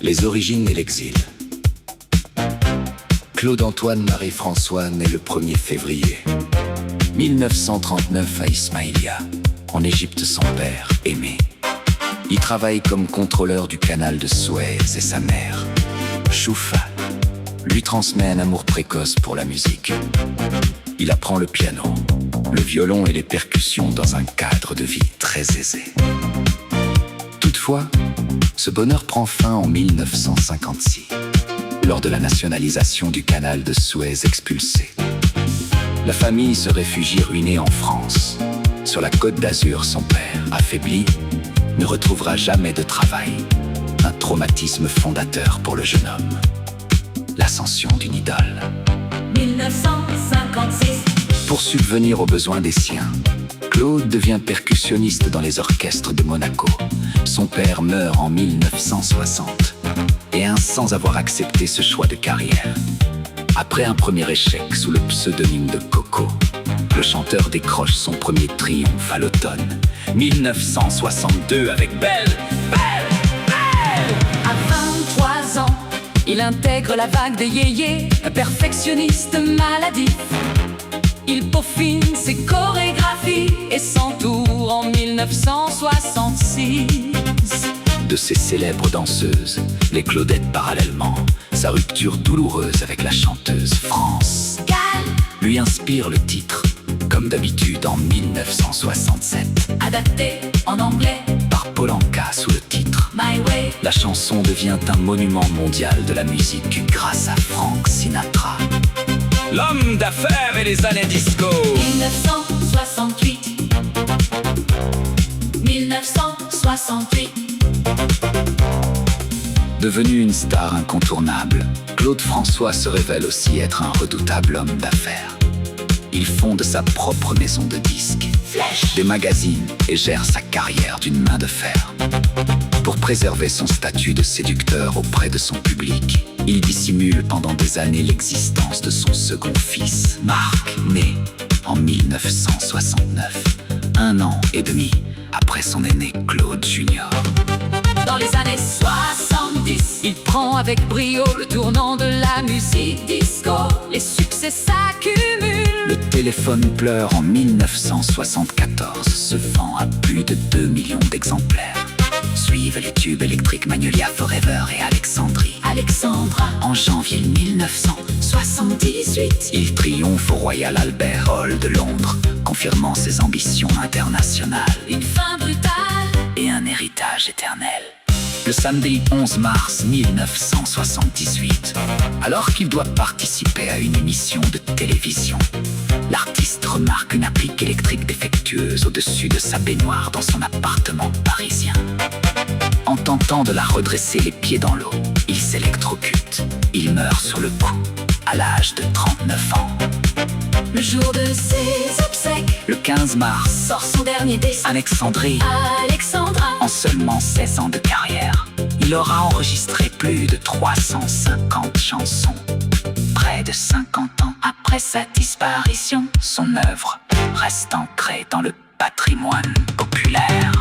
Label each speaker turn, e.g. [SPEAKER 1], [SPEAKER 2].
[SPEAKER 1] Les origines et l'exil. Claude-Antoine Marie-François naît le 1er février 1939 à Ismaïlia, en Égypte. Son père, Aimé, y travaille comme contrôleur du canal de Suez, et sa mère, Choufa, lui transmet un amour précoce pour la musique. Il apprend le piano, le violon et les percussions dans un cadre de vie très aisé. Toutefois, ce bonheur prend fin en 1956, lors de la nationalisation du canal de Suez expulsé. La famille se réfugie ruinée en France. Sur la Côte d'Azur, son père, affaibli, ne retrouvera jamais de travail. Un traumatisme fondateur pour le jeune homme. L'ascension d'une idole.
[SPEAKER 2] 1956.
[SPEAKER 1] Pour subvenir aux besoins des siens, Claude devient percussionniste dans les orchestres de Monaco. Son père meurt en 1960, et sans avoir accepté ce choix de carrière. Après un premier échec sous le pseudonyme de Coco, le chanteur décroche son premier triomphe à l'automne 1962 avec Belle.
[SPEAKER 2] À 23 ans, il intègre la vague des yéyés, un perfectionniste maladif. Il peaufine ses chorégraphies et s'entoure en 1966
[SPEAKER 1] de ces célèbres danseuses, les Claudettes parallèlement. Sa rupture douloureuse avec la chanteuse France
[SPEAKER 2] Gall
[SPEAKER 1] lui inspire le titre, comme d'habitude en 1967.
[SPEAKER 2] adapté en anglais
[SPEAKER 1] Par Paul Anka sous le titre
[SPEAKER 2] My Way.
[SPEAKER 1] La chanson devient un monument mondial de la musique grâce à Frank Sinatra. L'homme d'affaires et les années disco.
[SPEAKER 2] 1968. 1968.
[SPEAKER 1] Devenu une star incontournable, Claude François se révèle aussi être un redoutable homme d'affaires. Il fonde sa propre maison de disques,
[SPEAKER 2] Flèche.
[SPEAKER 1] des magazines et gère sa carrière d'une main de fer. Pour préserver son statut de séducteur auprès de son public, il dissimule pendant des années l'existence de son second fils, Marc, né en 1969, 1 an et demi après son aîné Claude Junior.
[SPEAKER 2] Dans les années 70, il prend avec brio le tournant de la musique disco. Les succès s'accumulent.
[SPEAKER 1] Le téléphone pleure en 1974, se vend à plus de 2 millions d'exemplaires. Suivent les tubes électriques Magnolia Forever et
[SPEAKER 2] Alexandra.
[SPEAKER 1] En janvier 1978, il triomphe au Royal Albert Hall de Londres, confirmant ses ambitions internationales
[SPEAKER 2] Une fin brutale.
[SPEAKER 1] et un héritage éternel. Le samedi 11 mars 1978, alors qu'il doit participer à une émission de télévision, l'artiste remarque une applique électrique défectueuse au-dessus de sa baignoire dans son appartement parisien. En tentant de la redresser les pieds dans l'eau, il s'électrocute. Il meurt sur le coup, à l'âge de 39 ans.
[SPEAKER 2] Le jour de ses obsèques,
[SPEAKER 1] Le 15 mars,
[SPEAKER 2] sort son dernier disque,
[SPEAKER 1] Alexandrie.
[SPEAKER 2] Alexandra.
[SPEAKER 1] En seulement 16 ans de carrière, il aura enregistré plus de 350 chansons. Près de 50 ans après sa disparition, son œuvre reste ancrée dans le patrimoine populaire.